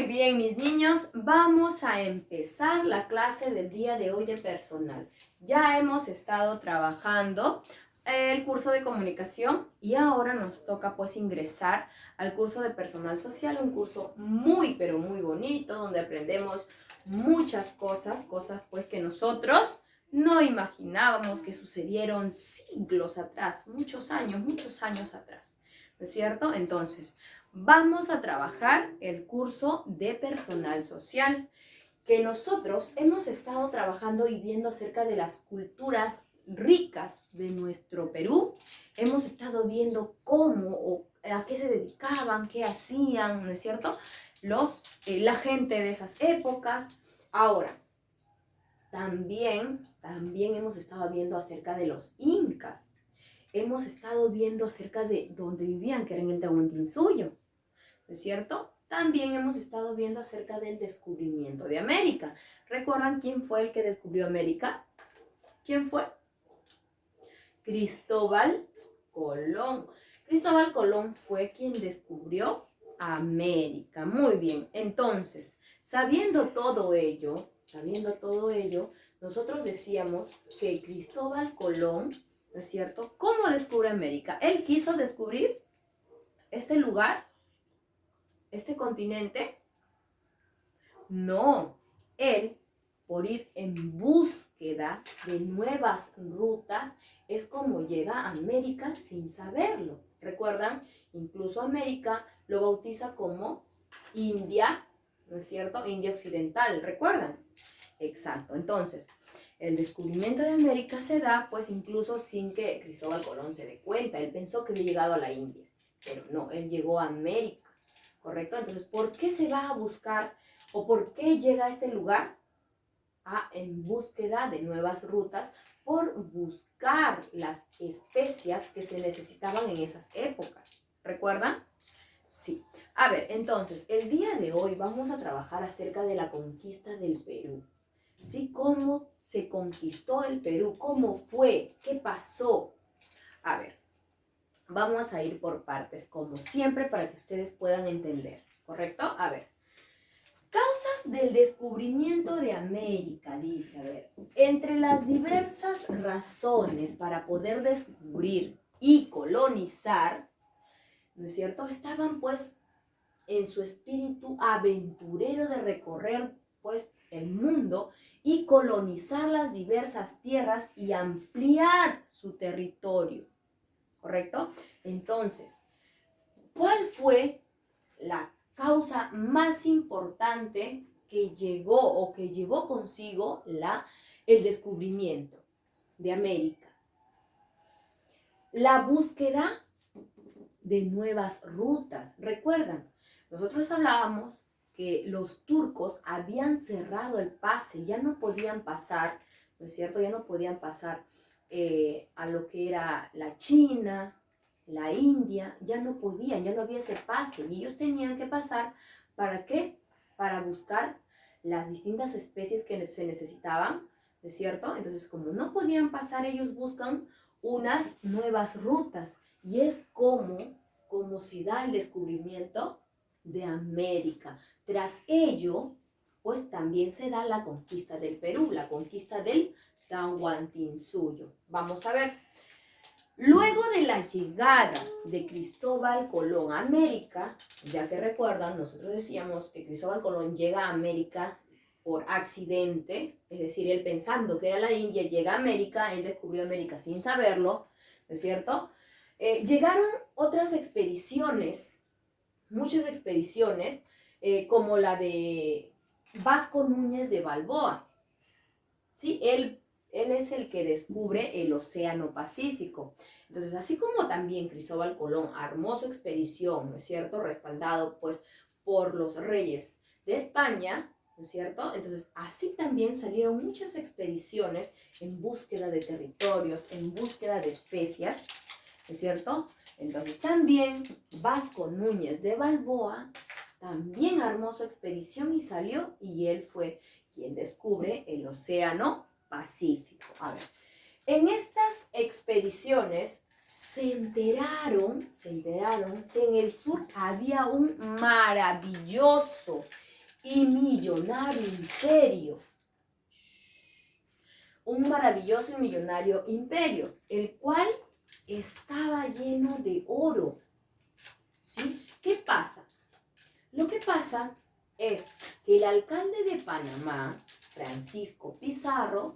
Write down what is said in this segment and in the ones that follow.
bien, mis niños, vamos a empezar la clase del día de hoy de personal. Ya hemos estado trabajando el curso de comunicación y ahora nos toca pues ingresar al curso de personal social, un curso muy pero muy bonito donde aprendemos muchas cosas pues que nosotros no imaginábamos que sucedieron siglos atrás, muchos años atrás, ¿no es cierto? Entonces, vamos a trabajar el curso de personal social, que nosotros hemos estado trabajando y viendo acerca de las culturas ricas de nuestro Perú. Hemos estado viendo cómo o a qué se dedicaban, qué hacían, ¿no es cierto? La gente de esas épocas. Ahora, también hemos estado viendo acerca de los incas. Hemos estado viendo acerca de dónde vivían, que era en el Tahuantinsuyo, ¿no es cierto? También hemos estado viendo acerca del descubrimiento de América. ¿Recuerdan quién fue el que descubrió América? ¿Quién fue? Cristóbal Colón. Cristóbal Colón fue quien descubrió América. Muy bien. Entonces, sabiendo todo ello, nosotros decíamos que Cristóbal Colón, ¿no es cierto? ¿Cómo descubre América? Él quiso descubrir este lugar, este continente. No, él, por ir en búsqueda de nuevas rutas, es como llega a América sin saberlo. ¿Recuerdan? Incluso América lo bautiza como India, ¿no es cierto? India Occidental, ¿recuerdan? Exacto. Entonces, el descubrimiento de América se da, pues, incluso sin que Cristóbal Colón se dé cuenta. Él pensó que había llegado a la India, pero no, él llegó a América, ¿correcto? Entonces, ¿por qué se va a buscar o por qué llega a este lugar? En búsqueda de nuevas rutas, por buscar las especias que se necesitaban en esas épocas. ¿Recuerdan? Sí. A ver, entonces, el día de hoy vamos a trabajar acerca de la conquista del Perú. ¿Sí? ¿Cómo se conquistó el Perú? ¿Cómo fue? ¿Qué pasó? A ver, vamos a ir por partes, como siempre, para que ustedes puedan entender. ¿Correcto? A ver. Causas del descubrimiento de América, dice, a ver, entre las diversas razones para poder descubrir y colonizar, ¿no es cierto? Estaban pues en su espíritu aventurero de recorrer pues el mundo y colonizar las diversas tierras y ampliar su territorio, ¿correcto? Entonces, ¿cuál fue la causa más importante que llegó o que llevó consigo el descubrimiento de América? La búsqueda de nuevas rutas. ¿Recuerdan? Nosotros hablábamos que los turcos habían cerrado el pase, ya no podían pasar, ¿no es cierto? Ya no podían pasar a lo que era la China, la India, ya no podían, ya no había ese pase y ellos tenían que pasar, ¿para qué? Para buscar las distintas especies que se necesitaban, ¿no es cierto? Entonces, como no podían pasar, ellos buscan unas nuevas rutas y es como se da el descubrimiento de América. Tras ello, pues también se da la conquista del Perú, la conquista del Tahuantinsuyo. Vamos a ver. Luego de la llegada de Cristóbal Colón a América, ya que recuerdan, nosotros decíamos que Cristóbal Colón llega a América por accidente, es decir, él pensando que era la India, llega a América, él descubrió América sin saberlo, ¿no es cierto? Llegaron otras expediciones, muchas expediciones, como la de Vasco Núñez de Balboa, ¿sí? Él es el que descubre el Océano Pacífico. Entonces, así como también Cristóbal Colón armó su expedición, ¿no es cierto?, respaldado pues por los reyes de España, ¿no es cierto? Entonces, así también salieron muchas expediciones en búsqueda de territorios, en búsqueda de especias, ¿no es cierto? Entonces, también Vasco Núñez de Balboa también armó su expedición y salió, y él fue quien descubre el Océano Pacífico. A ver, en estas expediciones se enteraron que en el sur había un maravilloso y millonario imperio. Un maravilloso y millonario imperio, el cual estaba lleno de oro. ¿Sí? ¿Qué pasa? Lo que pasa es que el alcalde de Panamá, Francisco Pizarro,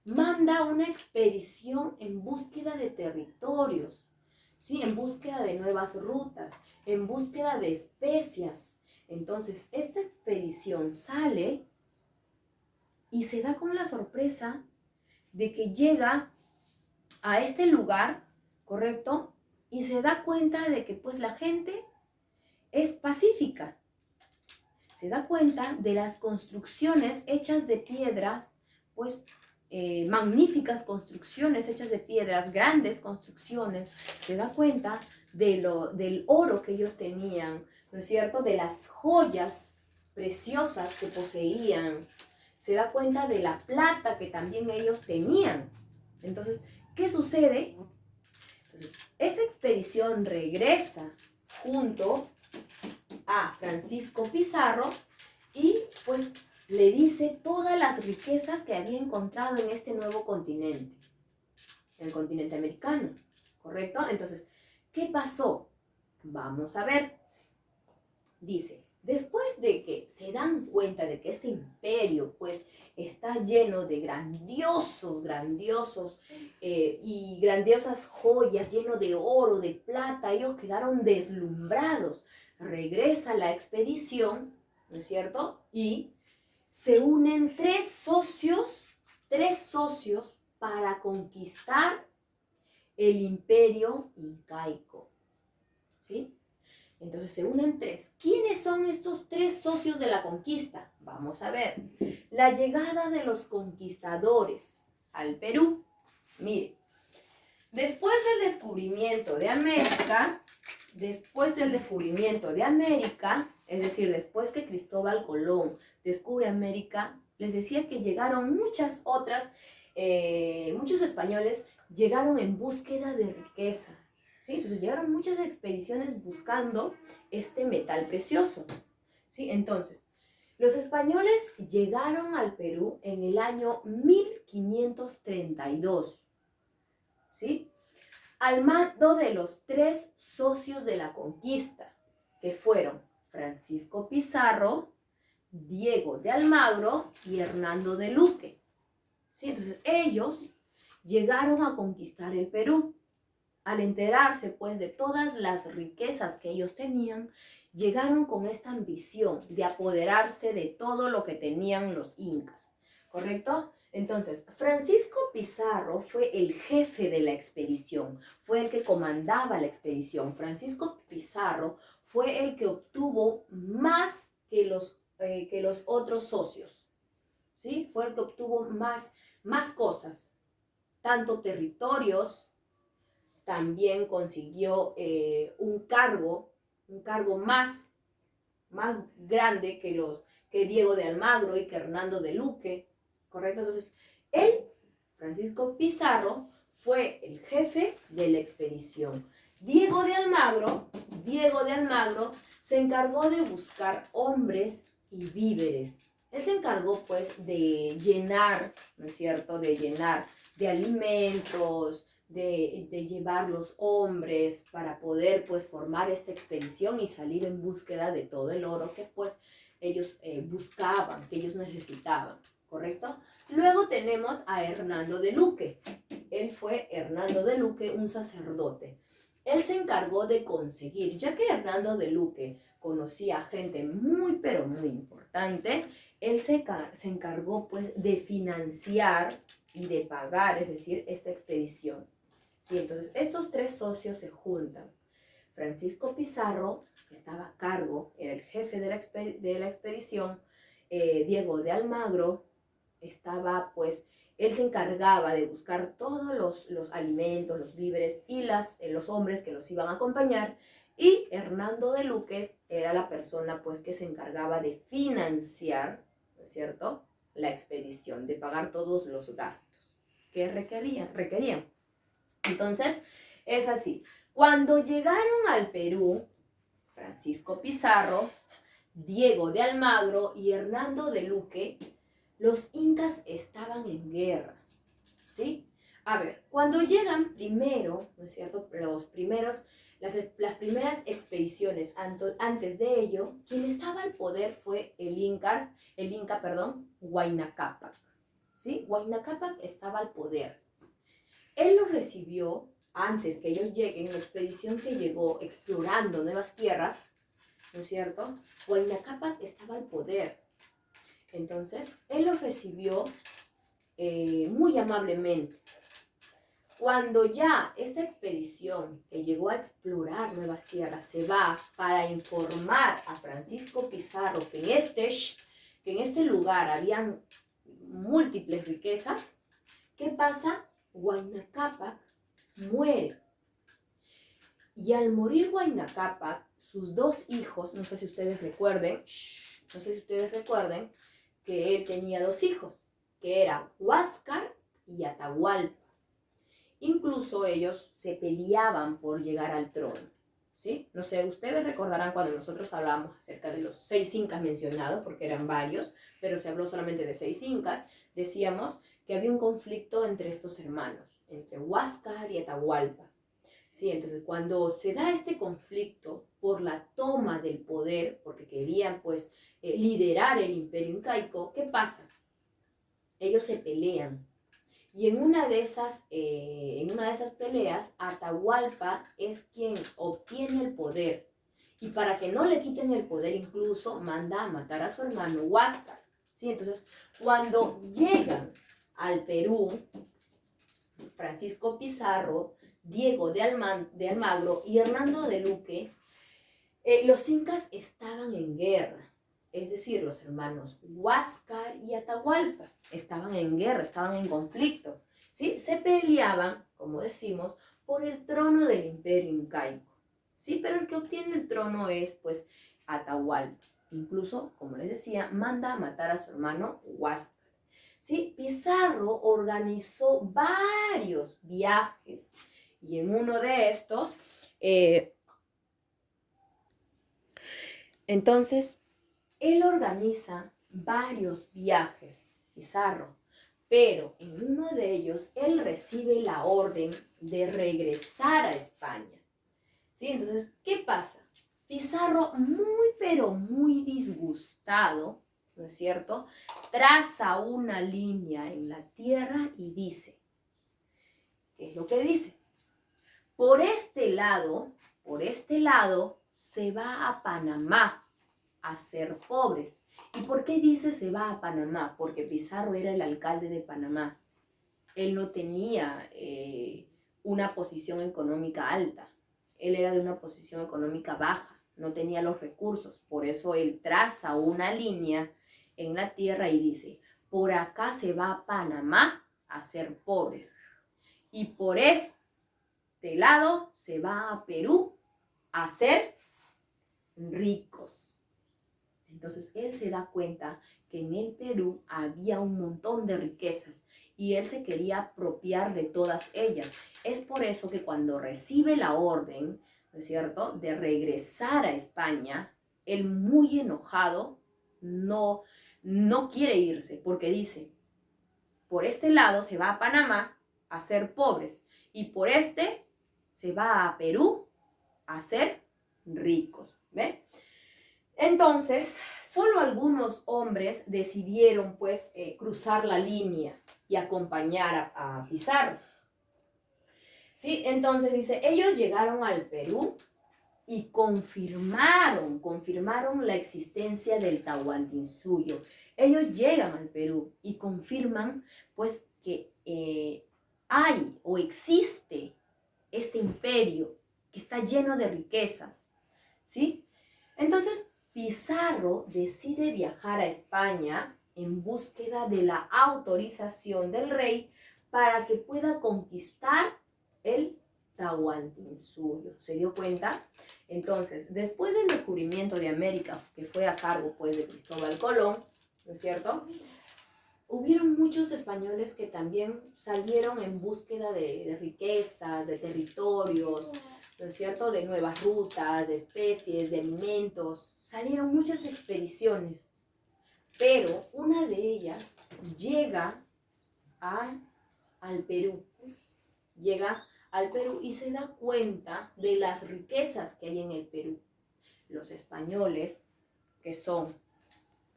manda una expedición en búsqueda de territorios, ¿sí? En búsqueda de nuevas rutas, en búsqueda de especias. Entonces, esta expedición sale y se da con la sorpresa de que llega a este lugar, ¿correcto? Y se da cuenta de que pues la gente es pacífica. Se da cuenta de las construcciones hechas de piedras, pues magníficas construcciones hechas de piedras, grandes construcciones. Se da cuenta del oro que ellos tenían, ¿no es cierto? De las joyas preciosas que poseían. Se da cuenta de la plata que también ellos tenían. Entonces, ¿qué sucede? Entonces, esta expedición regresa junto a Francisco Pizarro y pues le dice todas las riquezas que había encontrado en este nuevo continente, el continente americano, ¿correcto? Entonces, ¿qué pasó? Vamos a ver. Dice, después de que se dan cuenta de que este imperio pues está lleno de grandiosos y grandiosas joyas, lleno de oro, de plata, ellos quedaron deslumbrados. Regresa la expedición, ¿no es cierto? Y se unen tres socios para conquistar el imperio incaico, ¿sí? Entonces se unen tres. ¿Quiénes son estos tres socios de la conquista? Vamos a ver. La llegada de los conquistadores al Perú. Mire, después del descubrimiento de América, es decir, después que Cristóbal Colón descubre América, les decía que llegaron muchos españoles llegaron en búsqueda de riqueza. ¿Sí? Entonces llegaron muchas expediciones buscando este metal precioso. ¿Sí? Entonces, los españoles llegaron al Perú en el año 1532. ¿Sí? Al mando de los tres socios de la conquista, que fueron Francisco Pizarro, Diego de Almagro y Hernando de Luque. ¿Sí? Entonces ellos llegaron a conquistar el Perú. Al enterarse pues de todas las riquezas que ellos tenían, llegaron con esta ambición de apoderarse de todo lo que tenían los incas, ¿correcto? Entonces, Francisco Pizarro fue el jefe de la expedición, fue el que comandaba la expedición. Francisco Pizarro fue el que obtuvo más que los otros socios, ¿sí? Fue el que obtuvo más cosas, tanto territorios. También consiguió un cargo más grande que Diego de Almagro y que Hernando de Luque, ¿correcto? Entonces, él, Francisco Pizarro, fue el jefe de la expedición. Diego de Almagro se encargó de buscar hombres y víveres. Él se encargó, pues, de llenar, ¿no es cierto?, de llenar de alimentos, de llevar los hombres para poder pues formar esta expedición y salir en búsqueda de todo el oro que pues ellos buscaban, que ellos necesitaban, ¿correcto? Luego tenemos a Hernando de Luque. Él fue Hernando de Luque, un sacerdote. Él se encargó de conseguir, ya que Hernando de Luque conocía gente muy pero muy importante, él se encargó pues de financiar y de pagar, es decir, esta expedición. Sí, entonces estos tres socios se juntan. Francisco Pizarro, que estaba a cargo, era el jefe de la expedición. Diego de Almagro estaba, pues, él se encargaba de buscar todos los alimentos, los víveres y los hombres que los iban a acompañar. Y Hernando de Luque era la persona, pues, que se encargaba de financiar, ¿no es cierto?, la expedición, de pagar todos los gastos que requerían. Entonces, es así. Cuando llegaron al Perú, Francisco Pizarro Diego de Almagro y Hernando de Luque, los incas estaban en guerra, ¿sí? A ver, cuando llegan primero, ¿no es cierto? Las primeras expediciones, antes de ello, quien estaba al poder fue el Inca, Huayna Cápac, ¿sí? Huayna Cápac estaba al poder. Él los recibió antes que ellos lleguen, la expedición que llegó explorando nuevas tierras, ¿no es cierto? Huayna Cápac estaba al poder. Entonces, él los recibió muy amablemente. Cuando ya esta expedición que llegó a explorar nuevas tierras se va para informar a Francisco Pizarro que en este lugar habían múltiples riquezas, ¿qué pasa? Huayna Cápac muere. Y al morir Huayna Cápac, sus dos hijos, no sé si ustedes recuerden, que él tenía dos hijos, que eran Huáscar y Atahualpa. Incluso ellos se peleaban por llegar al trono, ¿sí? No sé, ustedes recordarán cuando nosotros hablamos acerca de los 6 incas mencionados, porque eran varios, pero se habló solamente de 6 incas, decíamos que había un conflicto entre estos hermanos, entre Huáscar y Atahualpa. Sí, entonces cuando se da este conflicto por la toma del poder, porque querían pues liderar el imperio incaico, ¿qué pasa? Ellos se pelean. Y en una de esas peleas, Atahualpa es quien obtiene el poder. Y para que no le quiten el poder, incluso manda a matar a su hermano Huáscar. ¿Sí? Entonces, cuando llegan al Perú, Francisco Pizarro, Diego de Almagro y Hernando de Luque, los incas estaban en guerra. Es decir, los hermanos Huáscar y Atahualpa estaban en guerra, estaban en conflicto, ¿sí? Se peleaban, como decimos, por el trono del imperio incaico, ¿sí? Pero el que obtiene el trono es, pues, Atahualpa. Incluso, como les decía, manda a matar a su hermano Huáscar, ¿sí? Pizarro organizó varios viajes y en uno de estos, entonces, él organiza varios viajes, Pizarro, pero en uno de ellos él recibe la orden de regresar a España. ¿Sí? Entonces, ¿qué pasa? Pizarro, muy pero muy disgustado, ¿no es cierto?, traza una línea en la tierra y dice, ¿qué es lo que dice? Por este lado se va a Panamá a ser pobres. ¿Y por qué dice se va a Panamá? Porque Pizarro era el alcalde de Panamá. Él no tenía una posición económica alta. Él era de una posición económica baja. No tenía los recursos. Por eso él traza una línea en la tierra y dice, por acá se va a Panamá a ser pobres. Y por este lado se va a Perú a ser ricos. Entonces él se da cuenta que en el Perú había un montón de riquezas y él se quería apropiar de todas ellas. Es por eso que cuando recibe la orden, ¿no es cierto?, de regresar a España, él muy enojado no quiere irse porque dice, por este lado se va a Panamá a ser pobres y por este se va a Perú a ser ricos. ¿Ve? Entonces, solo algunos hombres decidieron pues cruzar la línea y acompañar a Pizarro. ¿Sí? Entonces dice, ellos llegaron al Perú y confirmaron la existencia del Tahuantinsuyo. Ellos llegan al Perú y confirman pues que hay o existe este imperio que está lleno de riquezas, ¿sí? Entonces, Pizarro decide viajar a España en búsqueda de la autorización del rey para que pueda conquistar el Tahuantinsuyo. ¿Se dio cuenta? Entonces, después del descubrimiento de América, que fue a cargo pues de Cristóbal Colón, ¿no es cierto?, hubieron muchos españoles que también salieron en búsqueda de riquezas, de territorios, ¿no es cierto?, de nuevas rutas, de especies, de alimentos. Salieron muchas expediciones, pero una de ellas llega al Perú. Llega al Perú y se da cuenta de las riquezas que hay en el Perú. Los españoles, que son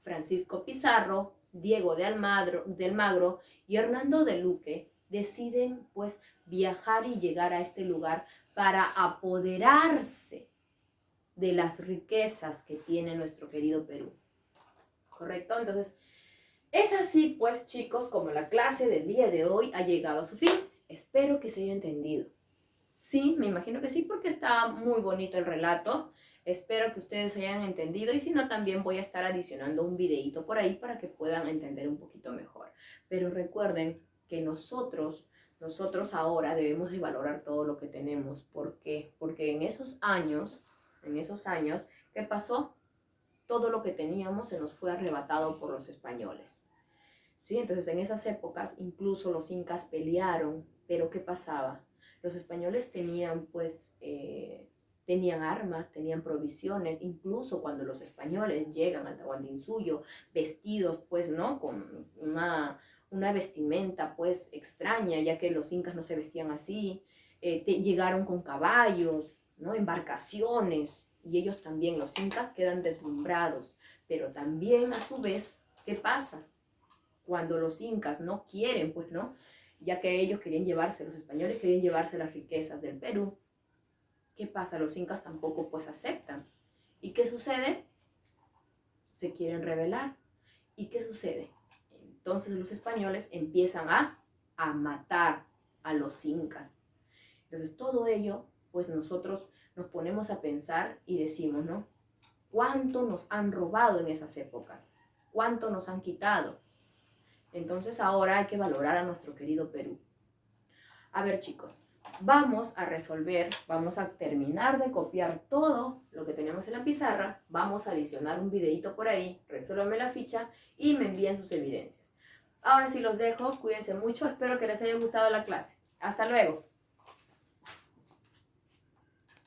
Francisco Pizarro, Diego de Almagro y Hernando de Luque, deciden pues viajar y llegar a este lugar para apoderarse de las riquezas que tiene nuestro querido Perú. ¿Correcto? Entonces, es así pues, chicos, como la clase del día de hoy ha llegado a su fin. Espero que se haya entendido. Sí, me imagino que sí, porque está muy bonito el relato. Espero que ustedes hayan entendido y si no, también voy a estar adicionando un videito por ahí para que puedan entender un poquito mejor. Pero recuerden que nosotros ahora debemos de valorar todo lo que tenemos. ¿Por qué? Porque en esos años, ¿qué pasó? Todo lo que teníamos se nos fue arrebatado por los españoles. ¿Sí? Entonces, en esas épocas, incluso los incas pelearon, pero ¿qué pasaba? Los españoles tenían, pues, tenían armas, tenían provisiones, incluso cuando los españoles llegan al Tahuantinsuyo, vestidos, pues, ¿no?, con una vestimenta, pues, extraña, ya que los incas no se vestían así, llegaron con caballos, ¿no?, embarcaciones, y ellos también, los incas, quedan deslumbrados, pero también, a su vez, ¿qué pasa? Cuando los incas no quieren, pues, ¿no?, ya que ellos querían llevarse, los españoles querían llevarse las riquezas del Perú, ¿qué pasa? Los incas tampoco, pues, aceptan. ¿Y qué sucede? Se quieren rebelar. ¿Y qué sucede? Entonces los españoles empiezan a matar a los incas. Entonces todo ello, pues nosotros nos ponemos a pensar y decimos, ¿no?, ¿cuánto nos han robado en esas épocas? ¿Cuánto nos han quitado? Entonces ahora hay que valorar a nuestro querido Perú. A ver, chicos, vamos a resolver, vamos a terminar de copiar todo lo que tenemos en la pizarra, vamos a adicionar un videito por ahí, resuélvanme la ficha y me envían sus evidencias. Ahora sí los dejo, cuídense mucho, espero que les haya gustado la clase. Hasta luego.